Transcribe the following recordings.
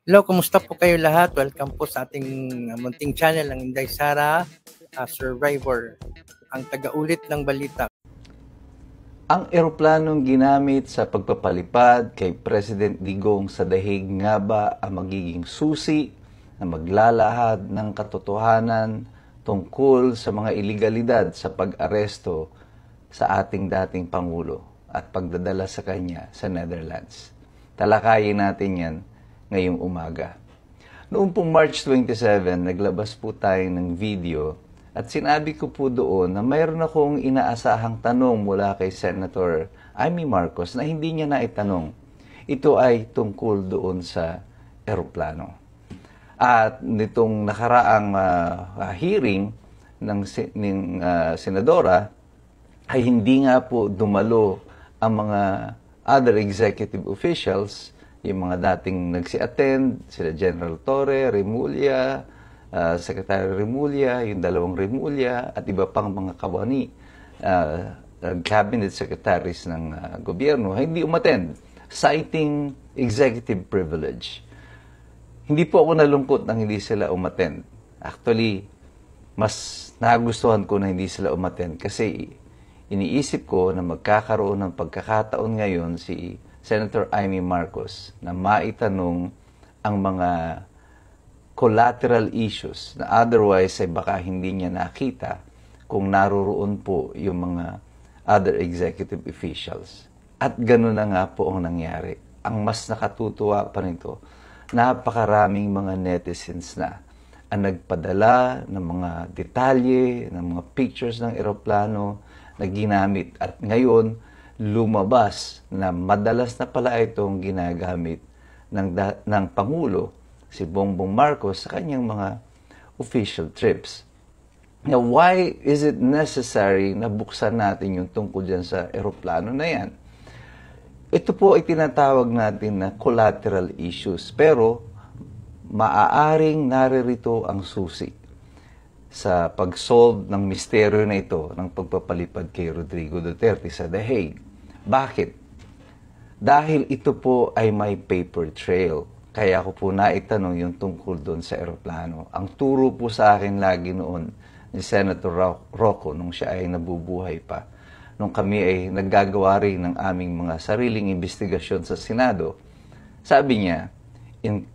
Hello, kumusta po kayo lahat? Welcome po sa ating munting channel, ang Inday Sara Survivor, ang taga-ulit ng balita. Ang eroplanong ginamit sa pagpapalipad kay President Digong sa dahig nga ba ang magiging susi na maglalahad ng katotohanan tungkol sa mga ilegalidad sa pag-aresto sa ating dating Pangulo at pagdadala sa kanya sa Netherlands? Talakayin natin yan ngayong umaga. Noong pong March 27, naglabas po tayo ng video at sinabi ko po doon na mayroon akong inaasahang tanong mula kay Senator Amy Marcos na hindi niya naitanong. Ito ay tungkol doon sa eroplano. At nitong nakaraang hearing ng senadora ay hindi nga po dumalo ang mga other executive officials, yung mga dating nagsi-attend, sila General Torre, Remulla, Secretary Remulla, yung dalawang Remulla, at iba pang mga kawani, cabinet secretaries ng gobyerno, hindi umattend, citing executive privilege. Hindi po ako nalungkot nang hindi sila umattend. Actually, mas nagustuhan ko na hindi sila umattend kasi iniisip ko na magkakaroon ng pagkakataon ngayon si Senator Amy Marcos na maitanong ang mga collateral issues na otherwise ay baka hindi niya nakita kung naroroon po yung mga other executive officials. At gano'n na nga po ang nangyari. Ang mas nakatutuwa pa nito, napakaraming mga netizens na ang nagpadala ng mga detalye, ng mga pictures ng eroplano na ginamit. At ngayon, lumabas na madalas na pala itong ginagamit ng Pangulo, si Bongbong Marcos, sa kanyang mga official trips. Now, why is it necessary na buksan natin yung tungkol dyan sa eroplano na yan? Ito po ay tinatawag natin na collateral issues, pero maaaring naririto ang susi sa pag-solve ng misteryo na ito ng pagpapalipad kay Rodrigo Duterte sa The Hague. Bakit? Dahil ito po ay may paper trail. Kaya ako po naitanong yung tungkol doon sa eroplano. Ang turo po sa akin lagi noon ni Senator Rocco nung siya ay nabubuhay pa. Nung kami ay naggagawa rin ng aming mga sariling investigasyon sa Senado, sabi niya, in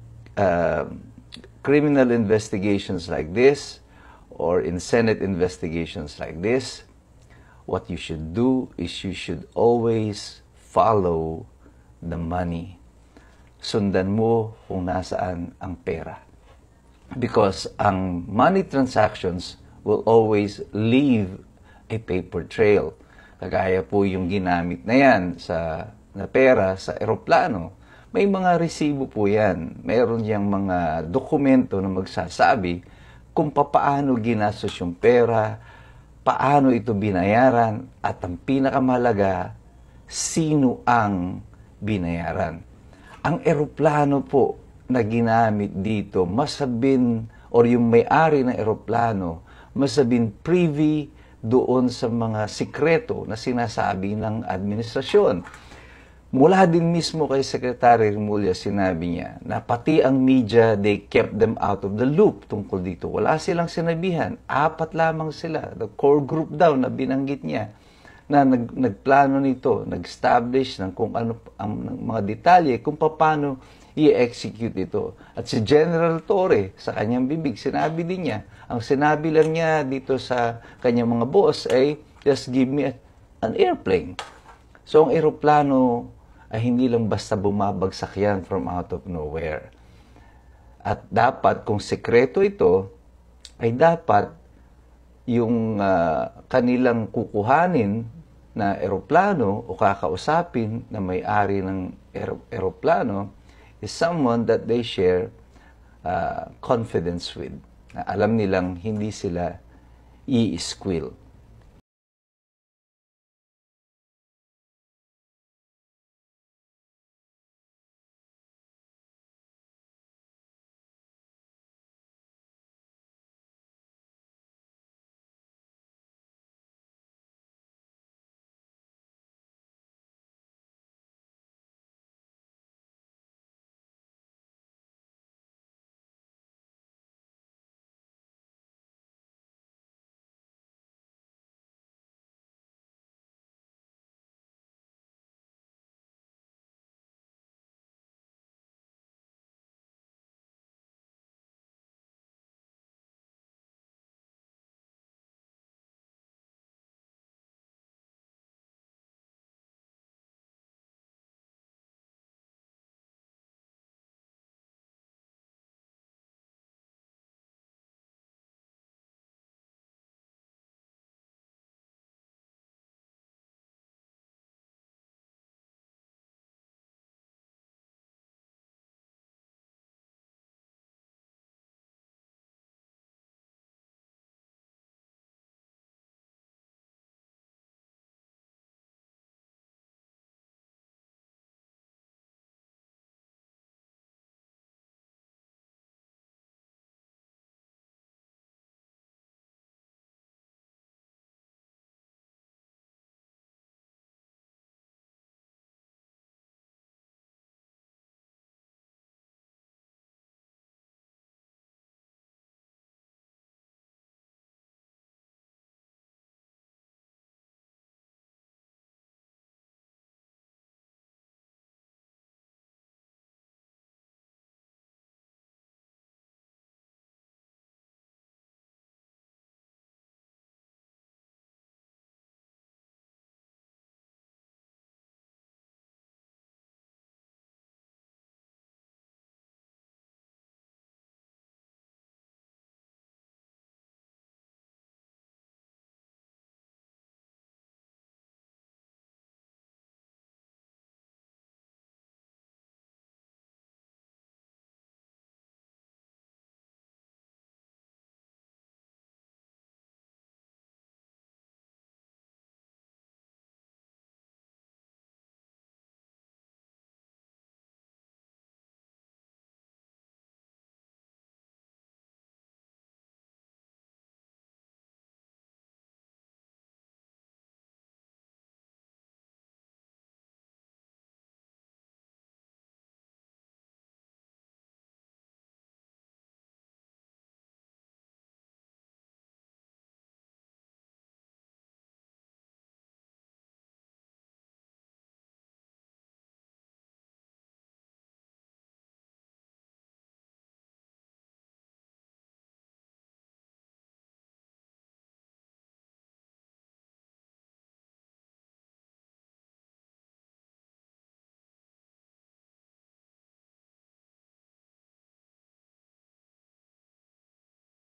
criminal investigations like this, or in Senate investigations like this, what you should do is you should always follow the money. Sundan mo kung nasaan ang pera. Because ang money transactions will always leave a paper trail. Kagaya po yung ginamit na yan na pera sa eroplano. May mga resibo po yan. Meron yang mga dokumento na magsasabi kung paano ginastos yung pera, paano ito binayaran, at ang pinakamahalaga, sino ang binayaran. Ang eroplano po na ginamit dito, masabin, or yung may-ari ng eroplano, masabin privy doon sa mga sikreto na sinasabi ng administrasyon. Mula din mismo kay Secretary Remulla, sinabi niya na pati ang media, they kept them out of the loop tungkol dito. Wala silang sinabihan. 4 lamang sila. The core group daw na binanggit niya na nagplano nito, nag-establish ng kung ano ang mga detalye, kung paano i-execute ito. At si General Torre, sa kanyang bibig, sinabi din niya, ang sinabi lang niya dito sa kanyang mga boss ay, just give me an airplane. So, ang eroplano ay hindi lang basta bumabagsak yan from out of nowhere. At dapat, kung sekreto ito, ay dapat yung kanilang kukuhanin na eroplano o kakausapin na may-ari ng eroplano is someone that they share confidence with. Na alam nilang hindi sila i-squill.